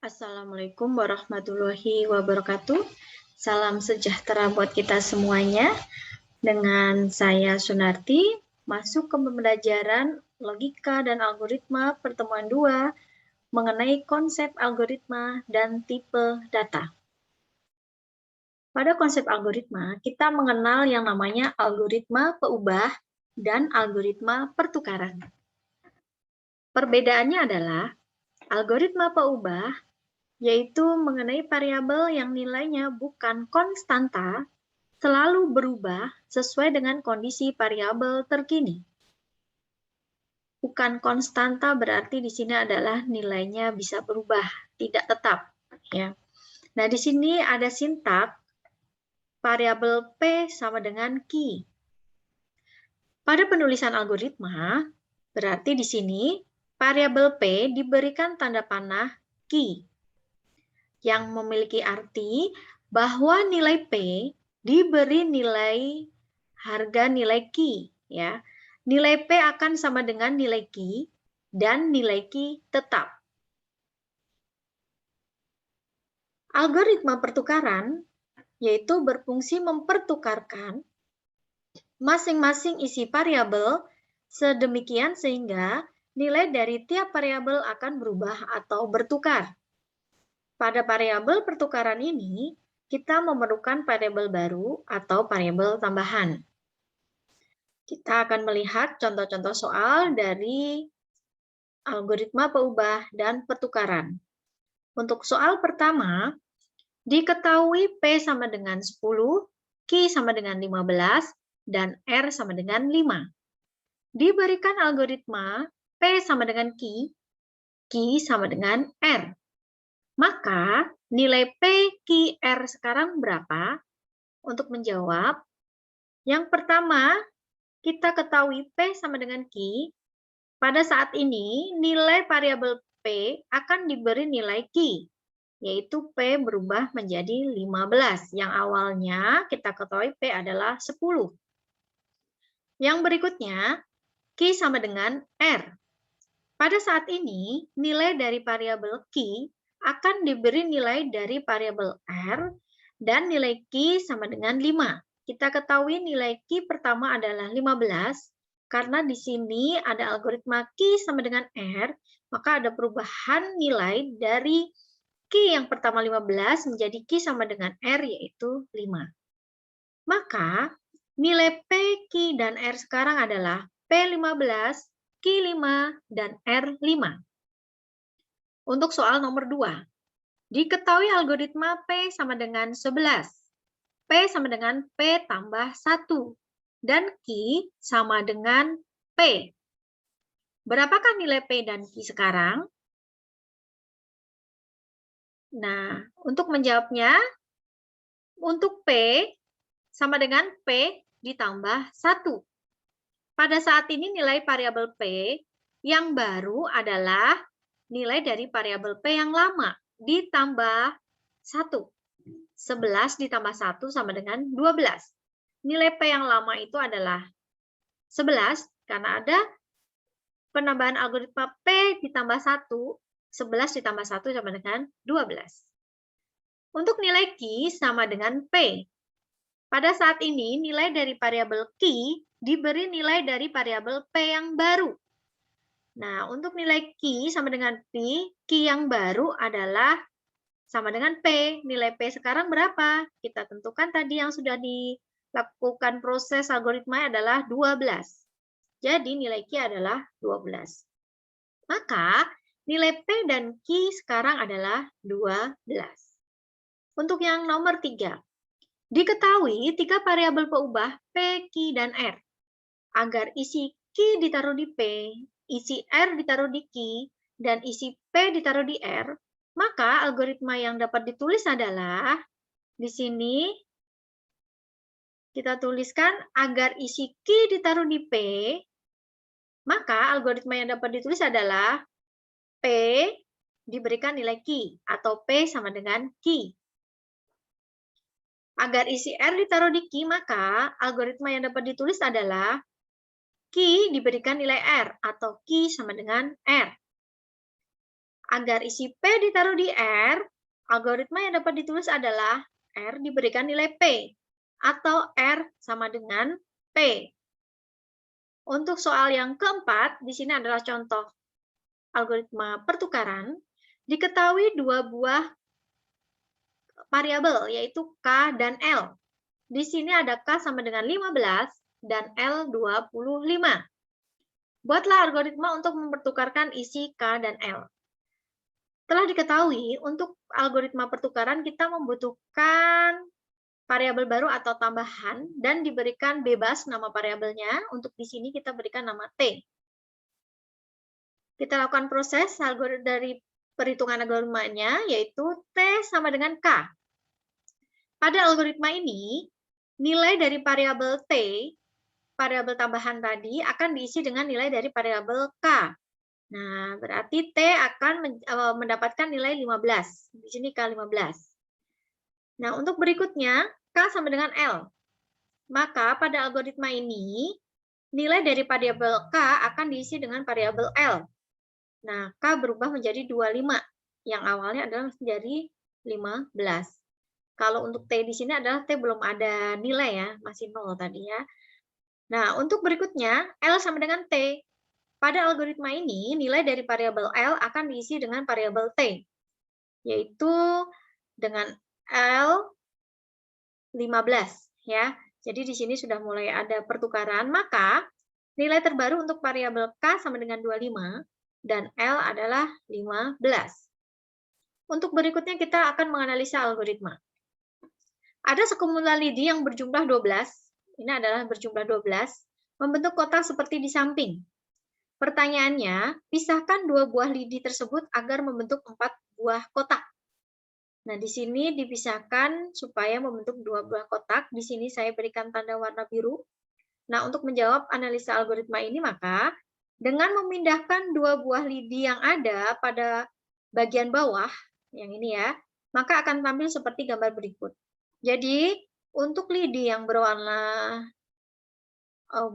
Assalamualaikum warahmatullahi wabarakatuh. Salam sejahtera buat kita semuanya. Dengan saya Sunarti, masuk ke pembelajaran logika dan algoritma pertemuan 2 mengenai konsep algoritma dan tipe data. Pada konsep algoritma, kita mengenal yang namanya algoritma peubah dan algoritma pertukaran. Perbedaannya adalah algoritma peubah yaitu mengenai variabel yang nilainya bukan konstanta, selalu berubah sesuai dengan kondisi variabel terkini. Bukan konstanta berarti di sini adalah nilainya bisa berubah, tidak tetap. Ya. Nah, di sini ada sintak variabel P sama dengan Q. Pada penulisan algoritma, berarti di sini variabel P diberikan tanda panah Q, yang memiliki arti bahwa nilai P diberi nilai harga nilai Q, ya. Nilai P akan sama dengan nilai Q dan nilai Q tetap. Algoritma pertukaran yaitu berfungsi mempertukarkan masing-masing isi variabel sedemikian sehingga nilai dari tiap variabel akan berubah atau bertukar. Pada variabel pertukaran ini, kita memerlukan variabel baru atau variabel tambahan. Kita akan melihat contoh-contoh soal dari algoritma peubah dan pertukaran. Untuk soal pertama, diketahui P sama dengan 10, Q sama dengan 15, dan R sama dengan 5. Diberikan algoritma P sama dengan Q sama dengan R. Maka nilai P, Q, R sekarang berapa? Untuk menjawab, yang pertama kita ketahui P sama dengan Q. Pada saat ini nilai variabel P akan diberi nilai Q, yaitu P berubah menjadi 15. Yang awalnya kita ketahui P adalah 10. Yang berikutnya, Q sama dengan R. Pada saat ini nilai dari variabel Q akan diberi nilai dari variabel R dan nilai Q sama dengan 5. Kita ketahui nilai Q pertama adalah 15, karena di sini ada algoritma Q sama dengan R, maka ada perubahan nilai dari Q yang pertama 15 menjadi Q sama dengan R, yaitu 5. Maka nilai P, Q, dan R sekarang adalah P15, Q5, dan R5. Untuk soal nomor 2, diketahui algoritma P sama dengan 11. P sama dengan P tambah 1. Dan Q sama dengan P. Berapakah nilai P dan Q sekarang? Nah, untuk menjawabnya, untuk P sama dengan P ditambah 1. Pada saat ini nilai variabel P yang baru adalah nilai dari variabel P yang lama ditambah 1. 11 ditambah 1 sama dengan 12. Nilai P yang lama itu adalah 11 karena ada penambahan algoritma P ditambah 1, 11 ditambah 1 sama dengan 12. Untuk nilai Q sama dengan P. Pada saat ini nilai dari variabel Q diberi nilai dari variabel P yang baru. Nah, untuk nilai Q sama dengan P, Q yang baru adalah sama dengan P. Nilai P sekarang berapa? Kita tentukan tadi yang sudah dilakukan proses algoritma adalah 12. Jadi nilai Q adalah 12. Maka nilai P dan Q sekarang adalah 12. Untuk yang nomor 3, diketahui 3 variabel peubah P, Q, dan R. Agar isi Q ditaruh di P, isi R ditaruh di Q, dan isi P ditaruh di R, maka algoritma yang dapat ditulis adalah, di sini kita tuliskan agar isi Q ditaruh di P, maka algoritma yang dapat ditulis adalah P diberikan nilai Q, atau P sama dengan Q. Agar isi R ditaruh di Q, maka algoritma yang dapat ditulis adalah Q diberikan nilai R, atau Q sama dengan R. Agar isi P ditaruh di R, algoritma yang dapat ditulis adalah R diberikan nilai P, atau R sama dengan P. Untuk soal yang keempat, di sini adalah contoh algoritma pertukaran. Diketahui dua buah variabel, yaitu K dan L. Di sini ada K sama dengan 15 dan L 25. Buatlah algoritma untuk mempertukarkan isi K dan L. Telah diketahui, untuk algoritma pertukaran kita membutuhkan variabel baru atau tambahan dan diberikan bebas nama variabelnya. Untuk di sini kita berikan nama T. Kita lakukan proses dari perhitungan algoritmanya, yaitu T sama dengan K. Pada algoritma ini, nilai dari variabel T, variabel tambahan tadi, akan diisi dengan nilai dari variabel K. Nah, berarti T akan mendapatkan nilai 15. Di sini K15. Nah, untuk berikutnya, K sama dengan L. Maka pada algoritma ini, nilai dari variabel K akan diisi dengan variabel L. Nah, K berubah menjadi 25, yang awalnya adalah menjadi 15. Kalau untuk T di sini adalah T belum ada nilai ya, masih 0 tadi ya. Nah, untuk berikutnya, L sama dengan T. Pada algoritma ini, nilai dari variabel L akan diisi dengan variabel T, yaitu dengan L 15 ya. Jadi di sini sudah mulai ada pertukaran, maka nilai terbaru untuk variabel K sama dengan 25 dan L adalah 15. Untuk berikutnya kita akan menganalisa algoritma. Ada sekumpulan lidi yang berjumlah 12, ini adalah berjumlah 12, membentuk kotak seperti di samping. Pertanyaannya, pisahkan dua buah lidi tersebut agar membentuk 4 buah kotak. Nah, di sini dipisahkan supaya membentuk 2 buah kotak. Di sini saya berikan tanda warna biru. Nah, untuk menjawab analisa algoritma ini, maka dengan memindahkan 2 buah lidi yang ada pada bagian bawah, yang ini ya, maka akan tampil seperti gambar berikut. Jadi, untuk lidi yang berwarna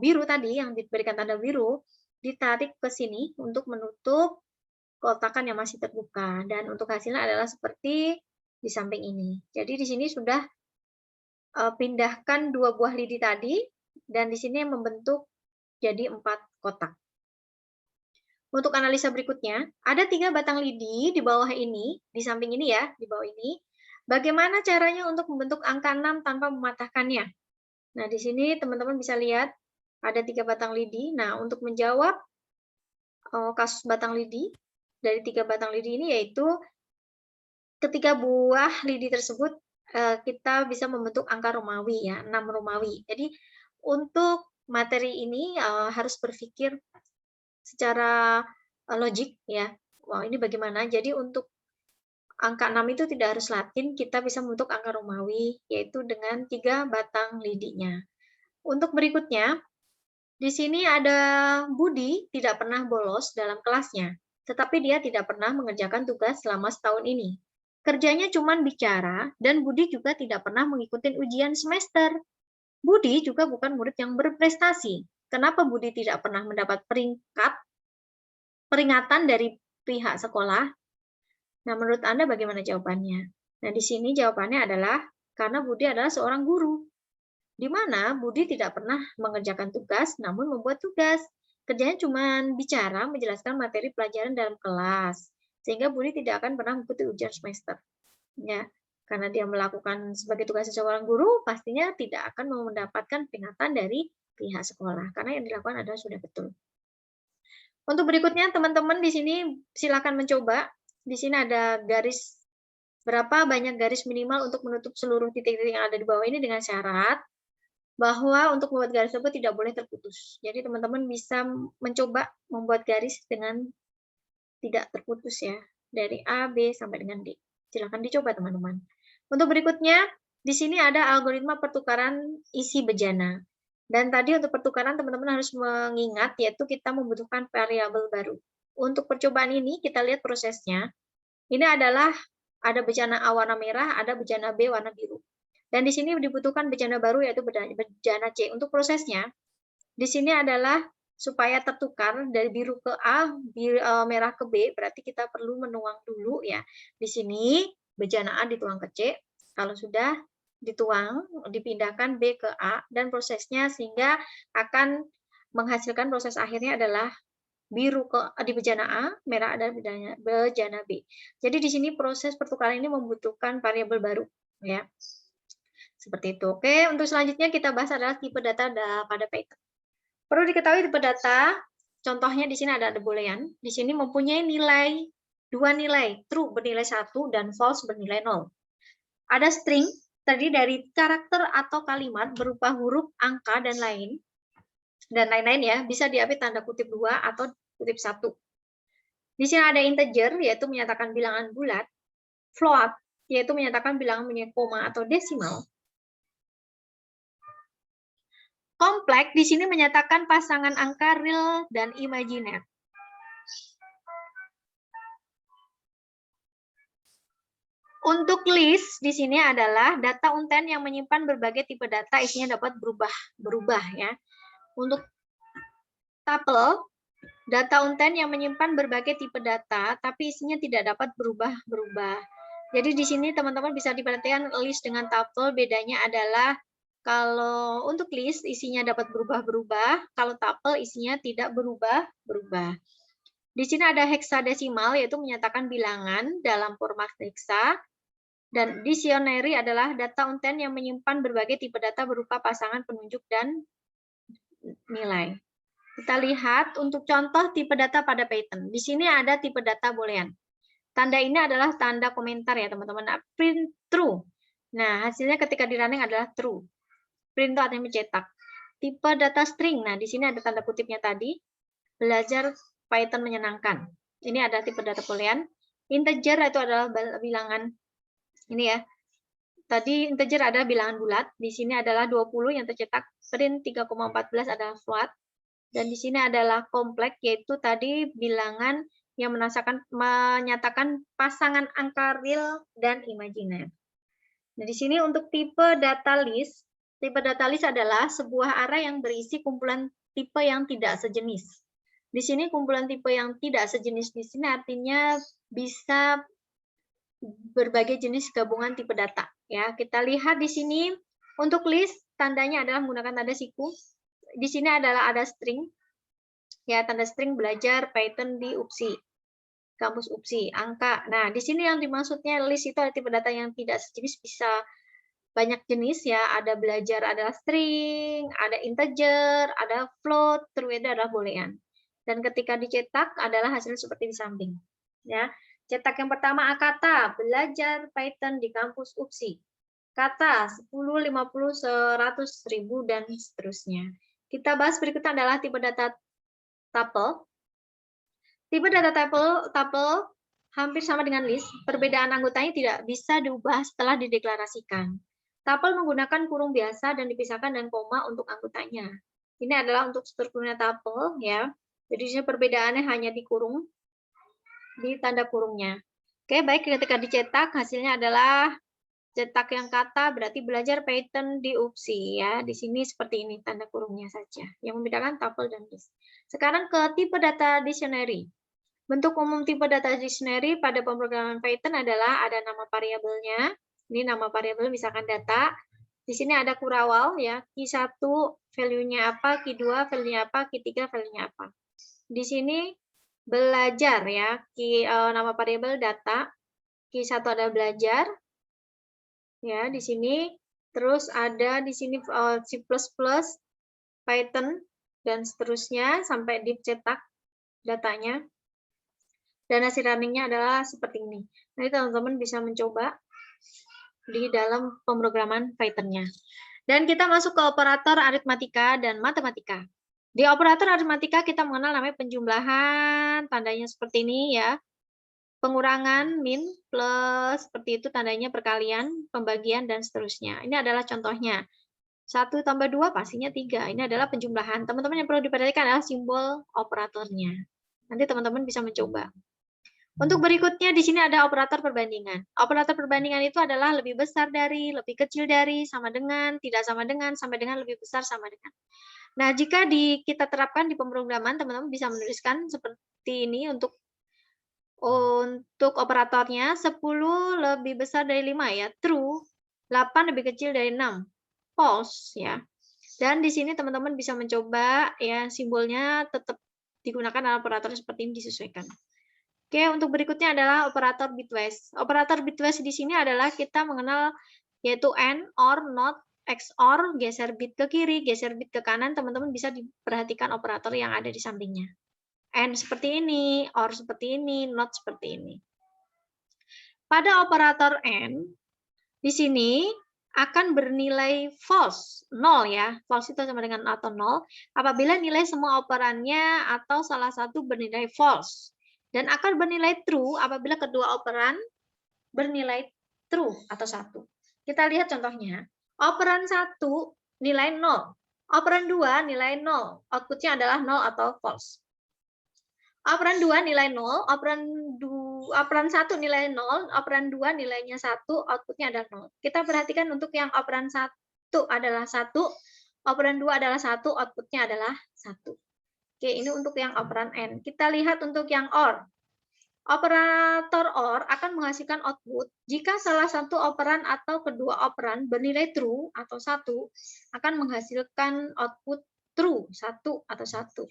biru tadi, yang diberikan tanda biru, ditarik ke sini untuk menutup kotakan yang masih terbuka. Dan untuk hasilnya adalah seperti di samping ini. Jadi di sini sudah pindahkan 2 buah lidi tadi, dan di sini membentuk jadi 4 kotak. Untuk analisa berikutnya, ada 3 batang lidi di bawah ini, di samping ini ya, di bawah ini. Bagaimana caranya untuk membentuk angka 6 tanpa mematahkannya? Nah, di sini teman-teman bisa lihat ada 3 batang lidi. Nah, untuk menjawab kasus batang lidi, dari 3 batang lidi ini yaitu ketiga buah lidi tersebut kita bisa membentuk angka Romawi ya, 6 Romawi. Jadi untuk materi ini harus berpikir secara logik ya. Wah, ini bagaimana? Jadi untuk angka 6 itu tidak harus Latin, kita bisa membentuk angka Romawi, yaitu dengan 3 batang lidinya. Untuk berikutnya, di sini ada Budi tidak pernah bolos dalam kelasnya, tetapi dia tidak pernah mengerjakan tugas selama setahun ini. Kerjanya cuma bicara, dan Budi juga tidak pernah mengikuti ujian semester. Budi juga bukan murid yang berprestasi. Kenapa Budi tidak pernah mendapat peringatan dari pihak sekolah? Nah, menurut Anda bagaimana jawabannya? Nah, di sini jawabannya adalah karena Budi adalah seorang guru, di mana Budi tidak pernah mengerjakan tugas, namun membuat tugas. Kerjanya cuma bicara, menjelaskan materi pelajaran dalam kelas, sehingga Budi tidak akan pernah mengikuti ujian semester. Ya, karena dia melakukan sebagai tugas seorang guru, pastinya tidak akan mendapatkan peringatan dari pihak sekolah, karena yang dilakukan adalah sudah betul. Untuk berikutnya, teman-teman di sini silakan mencoba. Di sini ada garis, berapa banyak garis minimal untuk menutup seluruh titik-titik yang ada di bawah ini dengan syarat bahwa untuk membuat garis tersebut tidak boleh terputus. Jadi teman-teman bisa mencoba membuat garis dengan tidak terputus ya, dari A, B, sampai dengan D. Silakan dicoba teman-teman. Untuk berikutnya, di sini ada algoritma pertukaran isi bejana. Dan tadi untuk pertukaran teman-teman harus mengingat, yaitu kita membutuhkan variabel baru. Untuk percobaan ini, kita lihat prosesnya. Ini adalah ada bejana A warna merah, ada bejana B warna biru. Dan di sini dibutuhkan bejana baru, yaitu bejana C. Untuk prosesnya, di sini adalah supaya tertukar dari biru ke A, merah ke B, berarti kita perlu menuang dulu ya. Di sini bejana A dituang ke C, kalau sudah dituang, dipindahkan B ke A, dan prosesnya sehingga akan menghasilkan proses akhirnya adalah biru di bejana A, merah ada bejana B. Jadi di sini proses pertukaran ini membutuhkan variabel baru ya. Seperti itu. Oke, untuk selanjutnya kita bahas adalah tipe data pada Python. Perlu diketahui tipe data, contohnya di sini ada boolean, di sini mempunyai dua nilai, true bernilai 1 dan false bernilai 0. Ada string, terdiri dari karakter atau kalimat berupa huruf, angka, dan lain-lain ya, bisa diambil tanda kutip 2 atau kutip 1. Di sini ada integer, yaitu menyatakan bilangan bulat, float, yaitu menyatakan bilangan punya koma atau desimal. Kompleks di sini menyatakan pasangan angka real dan imajiner. Untuk list di sini adalah data unten yang menyimpan berbagai tipe data, isinya dapat berubah ya. Untuk tuple, data unten yang menyimpan berbagai tipe data, tapi isinya tidak dapat berubah-berubah. Jadi di sini teman-teman bisa diperhatikan list dengan tuple, bedanya adalah kalau untuk list isinya dapat berubah-berubah, kalau tuple isinya tidak berubah-berubah. Di sini ada heksadesimal, yaitu menyatakan bilangan dalam format heksa, dan dictionary adalah data unten yang menyimpan berbagai tipe data berupa pasangan penunjuk dan nilai. Kita lihat untuk contoh tipe data pada Python. Di sini ada tipe data boolean. Tanda ini adalah tanda komentar ya teman-teman. Nah, print true. Nah, hasilnya ketika di running adalah true. Print itu artinya mencetak. Tipe data string. Nah, di sini ada tanda kutipnya tadi. Belajar Python menyenangkan. Ini ada tipe data boolean. Integer itu adalah bilangan. Ini ya. Tadi integer ada bilangan bulat. Di sini adalah 20 yang tercetak. Print 3,14 adalah float. Dan di sini adalah kompleks, yaitu tadi bilangan yang menyatakan pasangan angka real dan imajiner. Nah, di sini untuk tipe data list adalah sebuah array yang berisi kumpulan tipe yang tidak sejenis. Di sini kumpulan tipe yang tidak sejenis di sini artinya bisa berbagai jenis gabungan tipe data. Ya, kita lihat di sini untuk list tandanya adalah menggunakan tanda siku. Di sini adalah ada string. Ya, tanda string belajar Python di UPSI. Kampus UPSI, angka. Nah, di sini yang dimaksudnya list itu ada tipe data yang tidak sejenis, bisa banyak jenis ya. Ada belajar, ada string, ada integer, ada float, true itu adalah boolean. Dan ketika dicetak adalah hasil seperti di samping. Ya, cetak yang pertama kata belajar Python di kampus UPSI. Kata 10, 50, 100, 1000 dan seterusnya. Kita bahas berikutnya adalah tipe data tuple. Tipe data tuple hampir sama dengan list, perbedaan anggotanya tidak bisa diubah setelah dideklarasikan. Tuple menggunakan kurung biasa dan dipisahkan dengan koma untuk anggotanya. Ini adalah untuk strukturnya tuple ya. Jadi di sini perbedaannya hanya di kurung, di tanda kurungnya. Oke, baik, ketika dicetak hasilnya adalah cetak yang kata berarti belajar Python di UPSI ya. Di sini seperti ini tanda kurungnya saja yang membedakan tuple dan list. Sekarang ke tipe data dictionary. Bentuk umum tipe data dictionary pada pemrograman Python adalah ada nama variabelnya. Ini nama variabel misalkan data. Di sini ada kurawal ya. Q1 value-nya apa, Q2 value-nya apa, Q3 value-nya apa. Di sini belajar ya. Nama variabel data. Q1 adalah belajar. Ya, di sini terus ada di sini C++, Python dan seterusnya sampai dicetak datanya. Dan hasil runningnya adalah seperti ini. Nanti teman-teman bisa mencoba di dalam pemrograman Python-nya. Dan kita masuk ke operator aritmatika dan matematika. Di operator aritmatika kita mengenal namanya penjumlahan, tandanya seperti ini ya. Pengurangan, min, plus, seperti itu tandanya perkalian, pembagian, dan seterusnya. Ini adalah contohnya. 1 tambah 2 pastinya 3. Ini adalah penjumlahan. Teman-teman yang perlu diperhatikan adalah simbol operatornya. Nanti teman-teman bisa mencoba. Untuk berikutnya di sini ada operator perbandingan. Operator perbandingan itu adalah lebih besar dari, lebih kecil dari, sama dengan, tidak sama dengan, sampai dengan, lebih besar, sama dengan. Nah, jika kita terapkan di pemrograman, teman-teman bisa menuliskan seperti ini untuk operatornya 10 lebih besar dari 5 ya, true. 8 lebih kecil dari 6, false ya. Dan di sini teman-teman bisa mencoba ya, simbolnya tetap digunakan operator seperti ini disesuaikan. Oke, untuk berikutnya adalah operator bitwise. Operator bitwise di sini adalah kita mengenal yaitu AND, OR, NOT, XOR, geser bit ke kiri, geser bit ke kanan, teman-teman bisa diperhatikan operator yang ada di sampingnya. AND seperti ini, OR seperti ini, NOT seperti ini. Pada operator AND, di sini akan bernilai false, 0 ya. False itu sama dengan atau 0 apabila nilai semua operannya atau salah satu bernilai false. Dan akan bernilai true apabila kedua operan bernilai true atau 1. Kita lihat contohnya. Operan 1 nilai 0. Operan 2 nilai 0. Outputnya adalah 0 atau false. Operan 2 nilai 0, operan 1 nilai 0, operan 2 nilainya 1, outputnya adalah 0. Kita perhatikan untuk yang operan 1 adalah 1, operan 2 adalah 1, outputnya adalah 1. Oke, ini untuk yang operan AND. Kita lihat untuk yang OR. Operator OR akan menghasilkan output jika salah satu operan atau kedua operan bernilai true atau 1 akan menghasilkan output true, 1 atau 1.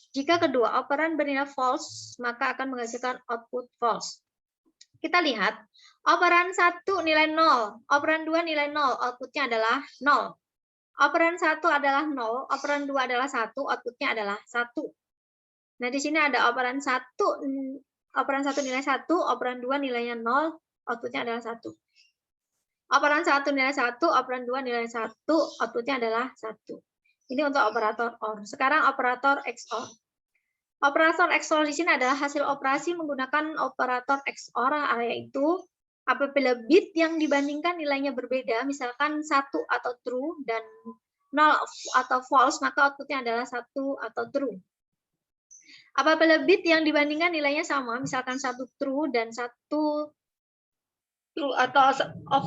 Jika kedua operan bernilai false, maka akan menghasilkan output false. Kita lihat, operan 1 nilai 0, operan 2 nilai 0, outputnya adalah 0. Operan 1 adalah 0, operan 2 adalah 1, outputnya adalah 1. Nah, di sini ada operan 1 nilai 1, operan 2 nilainya 0, outputnya adalah 1. Operan 1 nilai 1, operan 2 nilai 1, outputnya adalah 1. Ini untuk operator OR. Sekarang operator XOR. Operator XOR di sini adalah hasil operasi menggunakan operator XOR, yaitu apabila bit yang dibandingkan nilainya berbeda, misalkan 1 atau true dan 0 atau false, maka outputnya adalah 1 atau true. Apabila bit yang dibandingkan nilainya sama, misalkan 1 true dan 1 true atau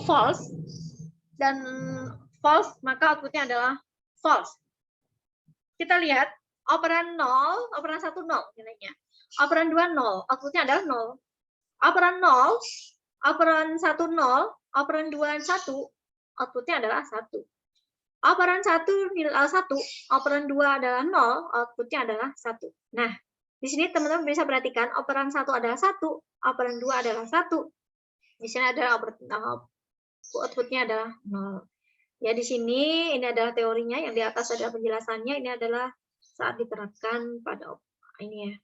false, dan false, maka outputnya adalah false. Kita lihat, operan 0, operan 1 0 nilainya. Operan 2 0, outputnya adalah 0. Operan 0, operan 1 0, operan 2 1, outputnya adalah 1. Operan 1 nilai 1, operan 2 adalah 0, outputnya adalah 1. Nah, di sini teman-teman bisa perhatikan operan 1 adalah 1, operan 2 adalah 1. Di sini adalah outputnya adalah 0. Ya, di sini ini adalah teorinya, yang di atas adalah penjelasannya, ini adalah saat diterapkan pada ini ya,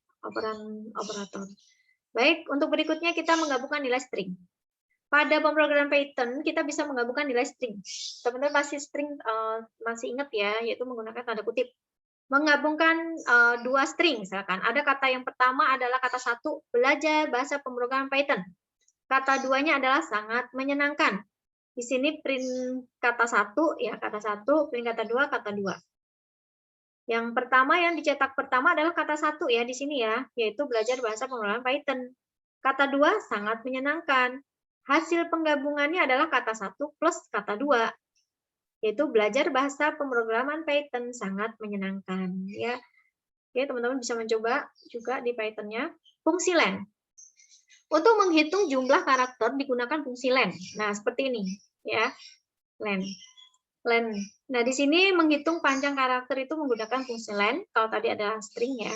operator. Baik, untuk berikutnya kita menggabungkan nilai string. Pada pemrograman Python kita bisa menggabungkan nilai string. Teman-teman pasti string masih ingat ya, yaitu menggunakan tanda kutip. Menggabungkan dua string, misalkan ada kata yang pertama adalah kata 1, belajar bahasa pemrograman Python. Kata 2-nya adalah sangat menyenangkan. Di sini print kata 1, ya kata 1, print kata 2, kata 2. Yang pertama yang dicetak pertama adalah kata 1 ya di sini ya, yaitu belajar bahasa pemrograman Python. Kata 2 sangat menyenangkan. Hasil penggabungannya adalah kata 1 plus kata 2, yaitu belajar bahasa pemrograman Python sangat menyenangkan ya. Oke, teman-teman bisa mencoba juga di Python-nya. Fungsi len. Untuk menghitung jumlah karakter digunakan fungsi len. Nah, seperti ini ya. Len. Nah, di sini menghitung panjang karakter itu menggunakan fungsi len. Kalau tadi adalah string ya.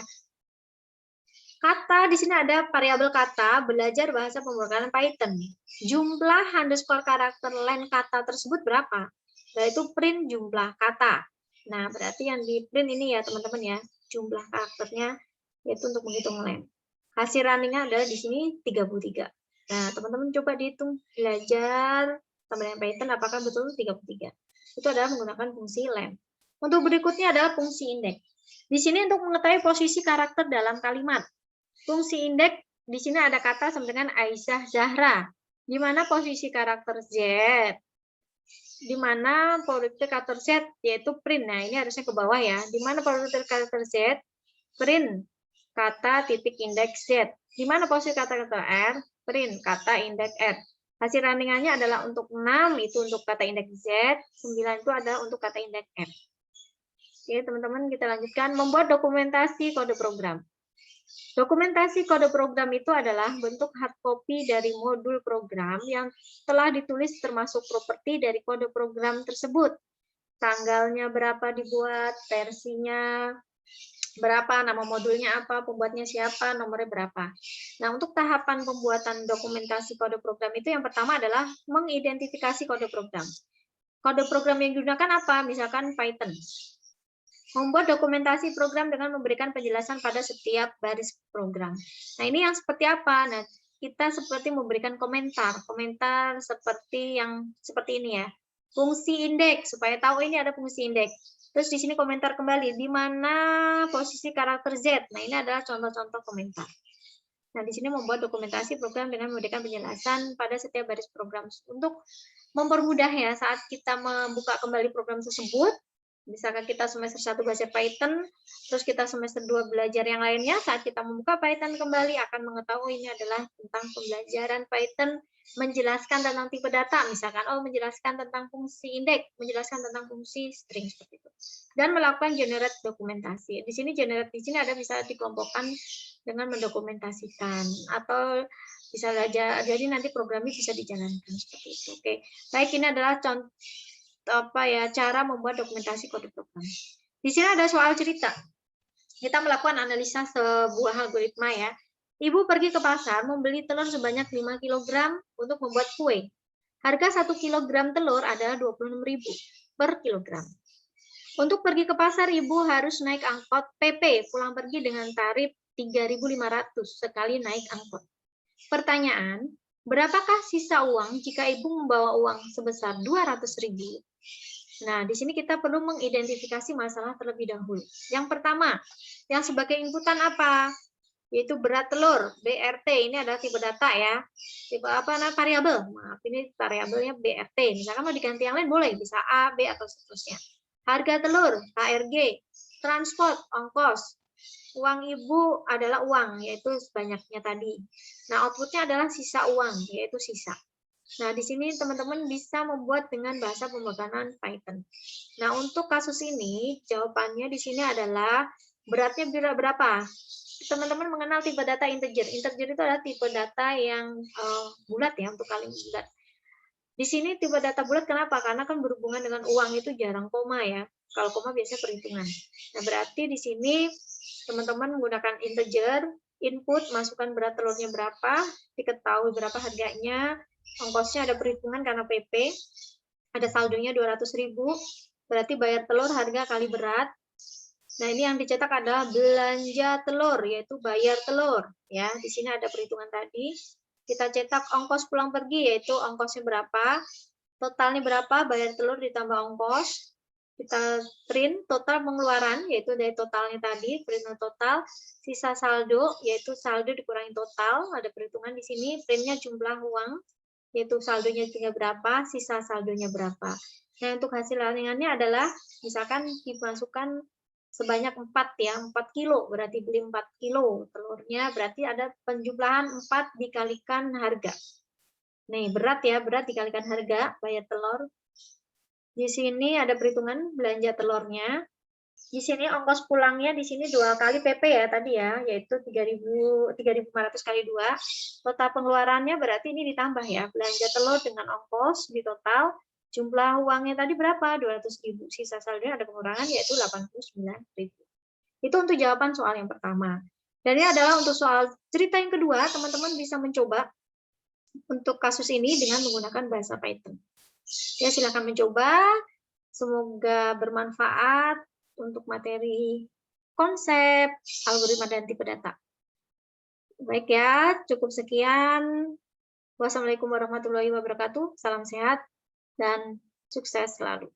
Kata, di sini ada variabel kata, belajar bahasa pemrograman Python. Jumlah underscore karakter len kata tersebut berapa? Yaitu print jumlah kata. Nah, berarti yang di print ini ya teman-teman ya, jumlah karakternya yaitu untuk menghitung len. Hasil runningnya adalah di sini 33. Nah, teman-teman coba dihitung belajar sama Python apakah betul 33. Itu adalah menggunakan fungsi len. Untuk berikutnya adalah fungsi indeks. Di sini untuk mengetahui posisi karakter dalam kalimat. Fungsi indeks di sini ada kata sama dengan Aisyah Zahra. Di mana posisi karakter Z? Di mana posisi karakter Z yaitu print. Nah, ini harusnya ke bawah ya. Di mana posisi karakter Z? Print kata titik indeks Z. Di mana posisi kata-kata R? Print kata indeks R. Hasil runningannya adalah untuk 6 itu untuk kata indeks Z, 9 itu adalah untuk kata indeks R. Oke, teman-teman, kita lanjutkan membuat dokumentasi kode program. Dokumentasi kode program itu adalah bentuk hard copy dari modul program yang telah ditulis termasuk properti dari kode program tersebut. Tanggalnya berapa dibuat, versinya berapa, nama modulnya apa, pembuatnya siapa, nomornya berapa. Nah, untuk tahapan pembuatan dokumentasi kode program itu yang pertama adalah mengidentifikasi kode program. Kode program yang digunakan apa? Misalkan Python. Membuat dokumentasi program dengan memberikan penjelasan pada setiap baris program. Nah, ini yang seperti apa? Nah, kita seperti memberikan komentar seperti yang seperti ini ya. Fungsi indeks, supaya tahu ini ada fungsi indeks. Terus di sini komentar kembali, di mana posisi karakter Z. Nah, ini adalah contoh-contoh komentar. Nah, di sini membuat dokumentasi program dengan memberikan penjelasan pada setiap baris program. Untuk mempermudah ya, saat kita membuka kembali program tersebut, misalkan kita semester 1 belajar Python, terus kita semester 2 belajar yang lainnya, saat kita membuka Python kembali akan mengetahui ini adalah tentang pembelajaran Python, menjelaskan tentang tipe data, misalkan menjelaskan tentang fungsi indeks, menjelaskan tentang fungsi string seperti itu. Dan melakukan generate dokumentasi. Di sini generate di sini ada bisa dikelompokkan dengan mendokumentasikan atau bisa jadi nanti programnya bisa dijalankan seperti itu. Oke. Baik, ini adalah contoh cara membuat dokumentasi kode program. Di sini ada soal cerita. Kita melakukan analisa sebuah algoritma ya. Ibu pergi ke pasar membeli telur sebanyak 5 kg untuk membuat kue. Harga 1 kg telur adalah 26.000 per kilogram. Untuk pergi ke pasar, ibu harus naik angkot PP pulang pergi dengan tarif 3.500 sekali naik angkot. Pertanyaan, berapakah sisa uang jika ibu membawa uang sebesar 200.000? Nah, di sini kita perlu mengidentifikasi masalah terlebih dahulu. Yang pertama, yang sebagai inputan apa? Yaitu berat telur, BRT. Ini adalah tipe data ya. Tipe apa? Nah, variabel. Maaf, ini variabelnya BRT. Misalkan mau diganti yang lain boleh, bisa A, B, atau seterusnya. Harga telur, HRG. Transport, ongkos. Uang ibu adalah uang, yaitu sebanyaknya tadi. Nah, outputnya adalah sisa uang, yaitu sisa. Nah, di sini teman-teman bisa membuat dengan bahasa pemrograman Python. Nah, untuk kasus ini, jawabannya di sini adalah beratnya berapa? Teman-teman mengenal tipe data integer. Integer itu adalah tipe data yang bulat ya, untuk kali bulat. Di sini tipe data bulat kenapa? Karena kan berhubungan dengan uang itu jarang koma ya. Kalau koma biasanya perhitungan. Nah, berarti di sini teman-teman menggunakan integer, input, masukkan berat telurnya berapa, diketahui berapa harganya, ongkosnya ada perhitungan karena PP, ada saldonya 200.000, berarti bayar telur harga kali berat. Nah, ini yang dicetak adalah belanja telur, yaitu bayar telur. Ya, di sini ada perhitungan tadi. Kita cetak ongkos pulang pergi, yaitu ongkosnya berapa, totalnya berapa, bayar telur ditambah ongkos. Kita print total pengeluaran, yaitu dari totalnya tadi, print total, sisa saldo, yaitu saldo dikurangi total, ada perhitungan di sini, printnya jumlah uang, yaitu saldonya tinggal berapa, sisa saldonya berapa. Nah, untuk hasil runningannya adalah, misalkan dimasukkan sebanyak 4 ya, 4 kilo, berarti beli 4 kilo telurnya, berarti ada penjumlahan 4 dikalikan harga. Nih, berat ya, berat dikalikan harga, bayar telur. Di sini ada perhitungan belanja telurnya. Di sini ongkos pulangnya di sini 2 kali PP ya tadi ya, yaitu 3.500 kali 2. Total pengeluarannya berarti ini ditambah ya, belanja telur dengan ongkos di total. Jumlah uangnya tadi berapa? 200.000. Sisa saldonya ada pengurangan yaitu 89.000. Itu untuk jawaban soal yang pertama. Dan ini adalah untuk soal cerita yang kedua, teman-teman bisa mencoba untuk kasus ini dengan menggunakan bahasa Python. Ya, silakan mencoba. Semoga bermanfaat untuk materi konsep, algoritma, dan tipe data. Baik ya, cukup sekian. Wassalamualaikum warahmatullahi wabarakatuh. Salam sehat dan sukses selalu.